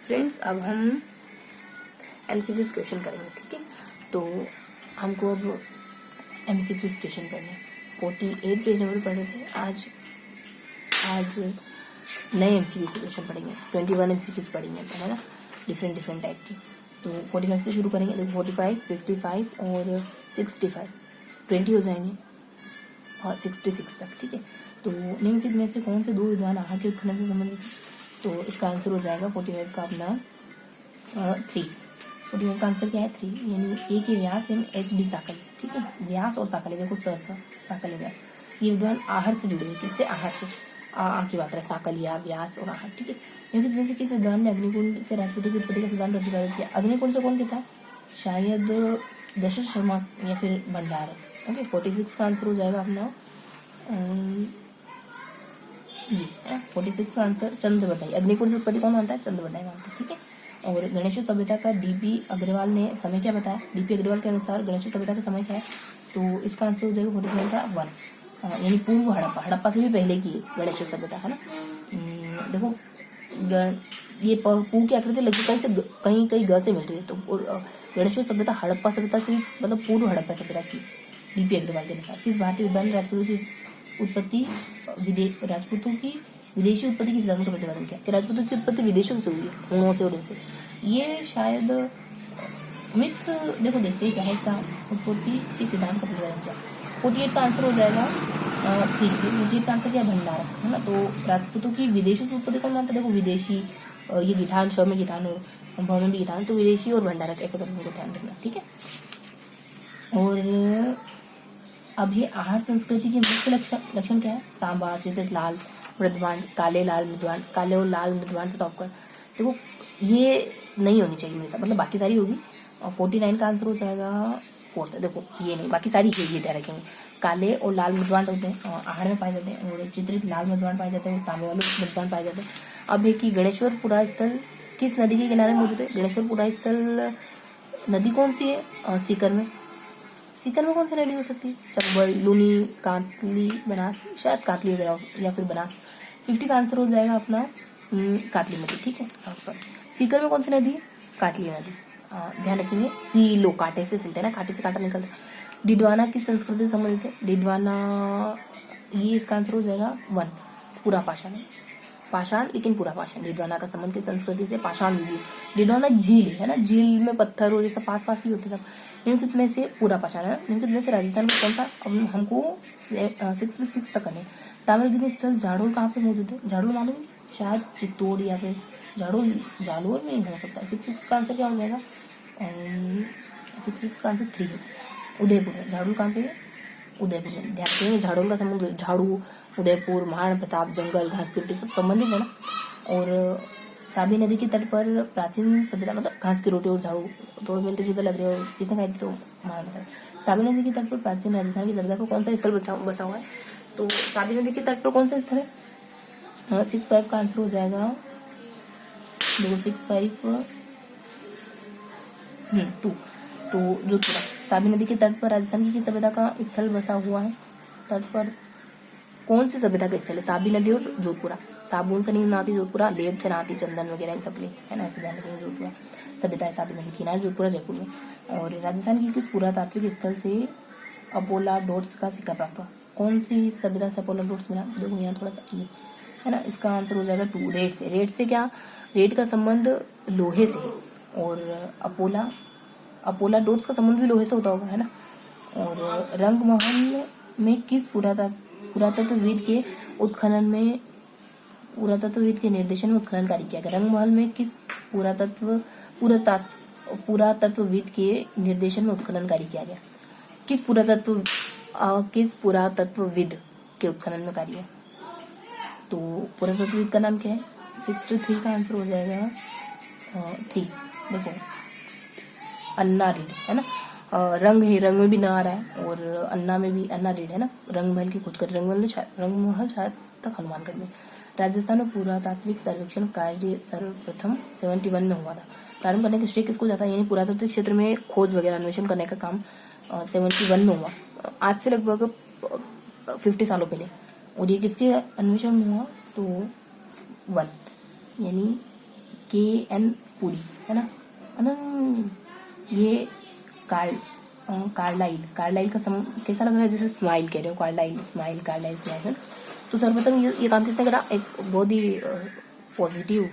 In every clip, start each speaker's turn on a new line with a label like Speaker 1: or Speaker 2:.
Speaker 1: Friends, अब हम MCQs question करेंगे, ठीक है। तो हमको अब एमसीक्यूज क्वेश्चन पढ़ने 48 पेज नंबर पढ़ रहे थे। आज नए एमसीक्यूज क्वेश्चन पढ़ेंगे, 21 एमसीक्यूज पढ़ेंगे, है ना, डिफरेंट टाइप की। तो 45 से शुरू करेंगे। देखो 45, 55 और 65, 20 हो जाएंगे और 66 तक, ठीक है। तो निम्नलिखित में से कौन से दो विद्वान आहार के उत्खनन से संबंधित है? तो इसका आंसर हो जाएगा 45 का अपना 3। 45 का आंसर क्या है? 3, यानी ए के व्यास एवं एच डी साकल, ठीक है। व्यास और साकल, देखो साकल व्यास, ये विद्वान आहार से जुड़े हुए। किससे? आहार से। आ की बात है, साकल या व्यास और आहार, ठीक है। निम्नलिखित में से किस विद्वान ने अग्निकुंड से राजपूतों की उत्पत्ति का सिद्धांत प्रतिपादित किया? अग्निकुंड से कौन कहता है? शायद दशरथ शर्मा या फिर भंडारक। ओके, 46 का आंसर हो जाएगा अपना ये 46 का आंसर चंद्र बटाई। अग्निकुंड से उत्पत्ति कौन मानता है? चंद्र बटाई मानता है, ठीक है। और गणेश सभ्यता का डीपी अग्रवाल ने समय क्या बताया? डीपी अग्रवाल के अनुसार गणेश सभ्यता का समय क्या है? तो इसका आंसर हो जाएगा 47 का 1, यानी पूर्व हड़प्पा। हड़प्पा से भी पहले की गणेश सभ्यता, है ना। देखो ये पू की आकृति लगभग कहीं ग से मिल रही है। तो गणेश सभ्यता हड़प्पा सभ्यता से मतलब पूर्व हड़प्पा सभ्यता की, डीपी अग्रवाल के अनुसार। किस भारतीय विद्वान ने राजपूतों की विदेशी उत्पत्ति के सिद्धांत का प्रतिपादन किया? कि राजपूतों की उत्पत्ति विदेशों से हुई है, ऊनों से और इनसे। ये शायद स्मिथ, देखो देखते क्या है इसका उत्पत्ति के सिद्धांत का प्रतिपादन किया। 48 का आंसर हो जाएगा 3। 48 का आंसर क्या? भंडारक, है ना। तो राजपूतों की विदेशों से उत्पत्ति कौन मानता है? देखो विदेशी, ये गिठान, श में गिठान और भ में भी गिठान, तो विदेशी और भंडारक ऐसे करने को ध्यान रखना, ठीक है। और अब ये आहार संस्कृति के मुख्य लक्षण क्या है? तांबा, चित्रित लाल मृदवान, काले लाल मृदवान, काले और लाल मृदवान तथा उपकरण। देखो ये नहीं होनी चाहिए मेरे साथ, मतलब बाकी सारी होगी। और 49 का आंसर हो जाएगा 4। देखो ये नहीं, बाकी सारी है, ये ध्यान रखेंगे। काले और लाल मृदवान होते हैं, आहार में पाए जाते हैं, और चित्रित लाल मृदवान पाए जाते हैं, और तांबे वाले मृदवान पाए जाते हैं। अब है कि गणेश्वरपुरा स्थल किस नदी के किनारे मौजूद है? गणेश्वरपुरा स्थल नदी कौन सी है? सीकर में। सीकर में कौन सी नदी हो सकती है? चंबल, लूनी, कातली, बनास, शायद कातली वगैरह या फिर बनास। 50 का आंसर हो जाएगा अपना कातली नदी, ठीक है। सीकर में कौन सी नदी? कातली नदी। ध्यान रखेंगे, सीलो, कांटे से सिलते हैं ना, कांटे से कांटा निकलता है। डिडवाना किस संस्कृति से संबंधित है? डिडवाना, ये इसका आंसर हो जाएगा 1, पूरा पाषाण, लेकिन पूरा पाषाण। डिडवाना का संबंध किस संस्कृति से? पाषाण युग। डिडवाना झील है ना, झील में पत्थर और ये सब पास ही होते सब। निम्नलिखित में से पूरा पाषाण है। निम्नलिखित में से राजस्थान में कौन सा? अब हमको 66 तक करने। ताम्रगिरी स्थल जाडोल कहाँ पे मौजूद है? जाडोल मालूम? शायद चित्तौड़ या फिर जालोर में हो सकता है। 66 का आंसर क्या हो जाएगा? 66 का आंसर 3 है, उदयपुर है। जाडोल कहाँ पे है? उदयपुर में। ध्यान रखेंगे, झाड़ोल का संबंध झाड़ू, उदयपुर, महाराणा प्रताप, जंगल, घास की रोटी सब संबंधित है ना। और साबी नदी के तट पर प्राचीन सभ्यता, मतलब घास की रोटी और झाड़ू थोड़े मिलते जुलते लग रहे हो, किसने खाई थी? तो महाराणा प्रताप। साबी नदी के तट पर प्राचीन राजस्थान की सभ्यता को कौन सा स्थल बसा हुआ है? तो साबी नदी के तट पर कौन सा स्थल है? 65 का आंसर हो जाएगा 65 2। तो जोधपुरा। साबी नदी के तट पर राजस्थान की किस सभ्यता का स्थल बसा हुआ है? तट पर कौन सी सभ्यता का स्थल है? साबी नदी और जोधपुरा। साबुन से नहीं बनाती जोधपुरा, लेप से बनाती, चंदन वगैरह इन सब प्लेस है ना, ऐसे ध्यान रखेंगे। जोधपुरा सभ्यता है साबी नदी किनारे, जोधपुरा जयपुर में। और राजस्थान की किस पुरातात्विक स्थल से अपोला डोट्स का सिक्का प्राप्त हुआ? कौन सी सभ्यता से अपोला डोट्स मिला? देखो यहाँ थोड़ा सा ये है ना, इसका आंसर हो जाएगा 2, रेड से। रेड से क्या? रेड का संबंध लोहे से है, और अपोला डोट्स का संबंध भी लोहे से होता होगा, है ना। और रंगमहल में किस पुरातत्वविद के निर्देशन में उत्खनन कार्य किया गया? रंगमहल में किस पुरातत्वविद के निर्देशन में उत्खनन कार्य किया गया? किस पुरातत्वविद के उत्खनन में कार्य है? तो पुरातत्वविद का नाम क्या है? 63 का आंसर हो जाएगा 3। देखो अन्ना रीड, है ना। रंग में भी ना आ रहा है, और अन्ना में भी अन्ना रीड है ना। रंगमहल की खोज कर, रंगमहल शायद तक हनुमानगढ़ में। राजस्थान में पुरातात्विक सर्वेक्षण कार्य सर्वप्रथम 71 में हुआ था। प्रारंभ करने का श्रेय किसको जाता है? यानी पुरातात्विक क्षेत्र में खोज वगैरह अन्वेषण करने का काम 71 में हुआ, आज से लगभग 50 सालों पहले। और ये किसके अन्वेषण में हुआ? तो 1, यानी KN पुरी, है ना। ये कार्लाइल का कैसा लग रहा है, जैसे स्माइल कह रहे हो, कार्लाइल स्माइल, कार्लाइल स्माइल। तो सर्वप्रथम ये काम किसने करा, एक बहुत ही पॉजिटिव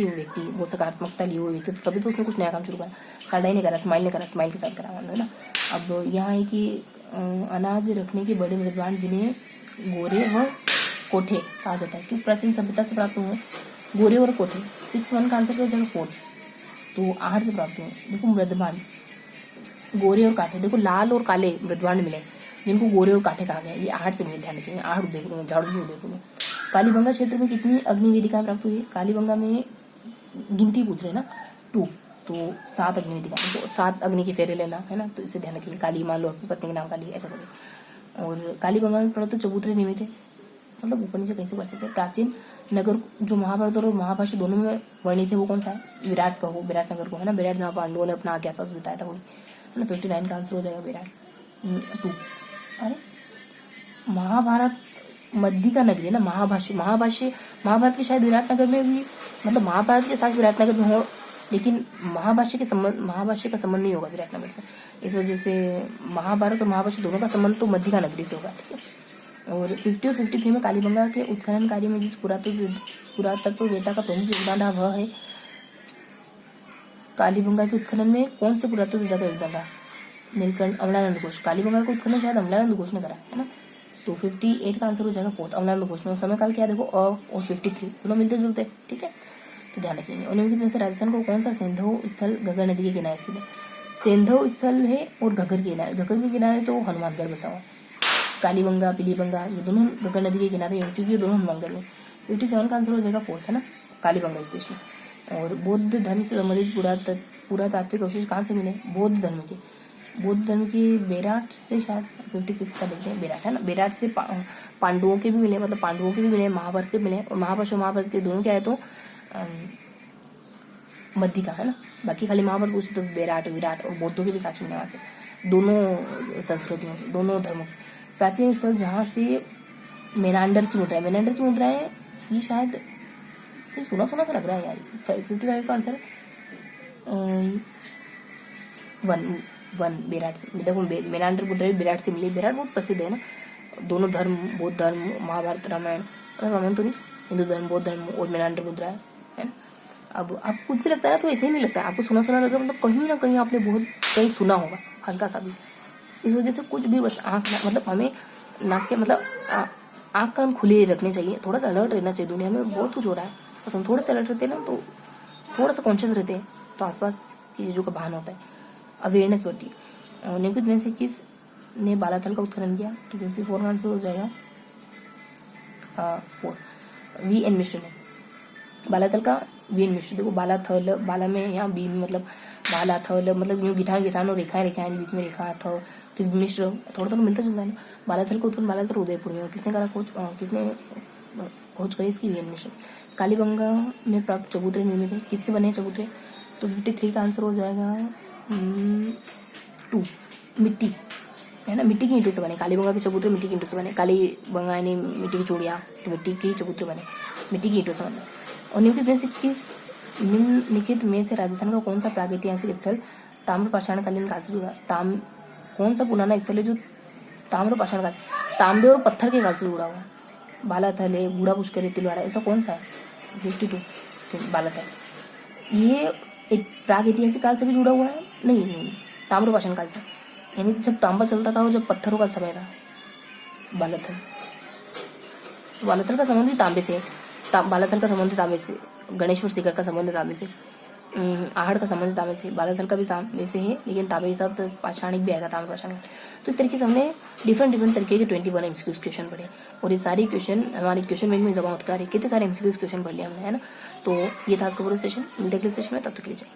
Speaker 1: व्यक्ति, बहुत सकारात्मकता लिए हुए व्यक्ति, तभी तो उसने कुछ नया काम शुरू करा। कार्लाइल ने करा, स्माइल ने करा, स्माइल के साथ करा, है ना। अब यहाँ है कि अनाज रखने के बड़े विद्वान जिन्हें गोरे व कोठे कहा जाता है, किस प्राचीन सभ्यता से प्राप्त हुए, गोरे और कोठे। 6-1 का आंसर क्या हो जाएगा 4, तो आहट से प्राप्त हुए। देखो मृदभांड, गोरे और काठे, देखो लाल और काले मृदभांड मिले जिनको गोरे और काठे कहा गया, ये आहट से मिले, ध्यान रखेंगे। आहट देखो, झाड़ू भी देखो। कालीबंगा क्षेत्र में कितनी अग्निवेदिकाएं प्राप्त हुई, कालीबंगा में गिनती पूछ रहे ना 2, तो 7 अग्निवेदिकाएं, तो 7 अग्नि के फेरे लेना, है ना, तो इससे ध्यान रखिए। काली मान लो अपनी पत्नी के नाम काली, ऐसा करिए। और कालीबंगा में पढ़ो तो चबूतरे निर्मित है, मतलब ऊपर नीचे कहीं से पढ़ सकते हैं। प्राचीन नगर जो महाभारत और महाभाष्य दोनों में वर्णित है वो कौन सा है, विराट का हो, विराट नगर को, है ना। विराट जहाँ पांडवों ने अपना अज्ञातवास बिताया था वही, है ना। 59 का आंसर हो जाएगा विराट 2। अरे महाभारत मध्य का नगरी है ना, महाभारत के शायद विराट नगर में भी, मतलब महाभारत के साथ विराट नगर में हो, लेकिन महाभाष्य का संबंध नहीं होगा विराट नगर से। इस वजह से महाभारत और महाभाष्य दोनों का संबंध तो मध्य का नगरी से होगा, ठीक है। और 50 और 53 में कालीबंगा के उत्खनन कार्य में जिस पुरातत्ववेत्ता का प्रमुख योगदान रहा वह है, कालीबंगा के उत्खनन में कौन से पुरातत्ववेत्ता का योगदान रहा, नीलकंठ, अमलानंद घोष। कालीबंगा का उत्खनन शायद अमलानंद घोष ने करा, है ना। तो 58 का आंसर हो जाएगा 4, अमलानंद घोष ने। समय काल क्या देखो और 53 दोनों मिलते जुलते, ठीक है, तो ध्यान रखेंगे। और निम्नलिखित में से राजस्थान को कौन सा सेंधव स्थल घग्गर नदी के किनारे स्थित है, सेंधव स्थल है और घग्गर के किनारे तो हनुमानगढ़ बसा हुआ। कालीबंगा, पीलीबंगा ये दोनों घग्गर नदी के किनारे हैं, क्योंकि ये दोनों हनुमानगढ़ में। 57 का आंसर हो जाएगा 4, है ना, कालीबंगा स्पेशली। और बौद्ध धर्म से संबंधित पुरातात्विक अवशेष कहाँ से मिले, बौद्ध धर्म की बेराट से, शायद 56 का देखते हैं, बेराट, है ना। बेराट से पांडवों के भी मिले, मतलब पांडवों के भी मिले, महाभारत के मिले, और महाभारत के दोनों क्या है तो मध्य का, है ना। बाकी खाली महाभारत पूछते तो बेराट, विराट और बौद्धों के भी साक्ष्य मिले वहाँ से, दोनों संस्कृतियों के, दोनों धर्मों के। प्राचीन स्थल जहाँ से मेनांडर की मुद्राएं, ये शायद सुना सा लग रहा है यार। 55 का आंसर 1 बेराट से। देखो मेनांडर मुद्राएं बेराट से मिली, बेराट बहुत प्रसिद्ध है ना। दोनों धर्म, बौद्ध धर्म, महाभारत, रामायण तो नहीं, हिंदू धर्म, बौद्ध धर्म और मेनांडर मुद्राएं, है ना। अब आपको कुछ भी लगता है ना तो ऐसे ही नहीं लगता है, आपको सुना लग रहा है, मतलब कहीं ना कहीं आपने बहुत कहीं सुना होगा, हल्का सा भी। इस वजह से कुछ भी बस मतलब हमें नाक के मतलब आँख कान खुले रखने चाहिए, थोड़ा सा अलर्ट रहना चाहिए। दुनिया में बहुत कुछ हो रहा है, बस हम थोड़ा सा अलर्ट रहते हैं ना, तो थोड़ा सा कॉन्शियस रहते हैं, तो आसपास की चीज़ों का भान होता है, अवेयरनेस बढ़ती है। निम्नलिखित में से किस ने बालाथल का उत्खनन किया, तो 54 का आंसर हो जाएगा 4, VN मिश्र ने। बालाथल का VN मिश्र। देखो बालाथल, बाला में यहाँ बी मतलब बालाथल, मतलब यूँ गिठान और रेखाएं बीच में रेखा था, तो मिश्र थोड़ा मिलता जुलता है ना। बालाथल को उत्खनन बालाथल उदयपुर में, किसने करा किसने खोज करी इसकी, VN मिश्र। कालीबंगा में प्राप्त चबूतरे निर्मित है, किससे बने चबूतरे, तो 53 का आंसर हो जाएगा 2, मिट्टी, है ना, मिट्टी की ईंटों से बने। कालीबंगा के चबूतरे मिट्टी की ईंटों से बने, कालीबंगा यानी मिट्टी की चूड़ियाँ, तो मिट्टी की चबूतरे बने, मिट्टी की ईंटों से बने। और निम्नलिखित में से राजस्थान का कौन सा प्रागैतिहासिक स्थल ताम्रपाषाणकालीन काल से जुड़ा, कौन सा पुराना स्थल है जो ताम्रपाषाण काल, तांबे और पत्थर के काल से जुड़ा हुआ, बालाथल है, बूढ़ा पुष्कर है, तिलवाड़ा, ऐसा कौन सा है, 52 बालाथल। ये एक प्रागैतिहासिक काल से भी जुड़ा हुआ है, नहीं ताम्रपाषाण काल से, यानी जब तांबा चलता था और जब पत्थरों का समय था। बालाथल का संबंध भी तांबे से, बालाथल का संबंध तांबे से, गणेश्वर शिखर का संबंध तांबे से, आहड़ का संबंध तांबे से, बालाथल का भी तांबे से है, लेकिन तांबे के साथ पाषाणिक भी आएगा, ताम्रपाषाण। तो इस तरीके से हमने डिफरेंट तरीके के 21 MCQs क्वेश्चन पढ़े, और ये सारे क्वेश्चन हमारे क्वेश्चन बैंक में जमा होते जा रहे, कितने सारे MCQs क्वेश्चन पढ़ लिया हमने, है ना। तो ये था आज का पूरा सेशन, मिलते अगले सेशन में, तब तक के लिए जाए।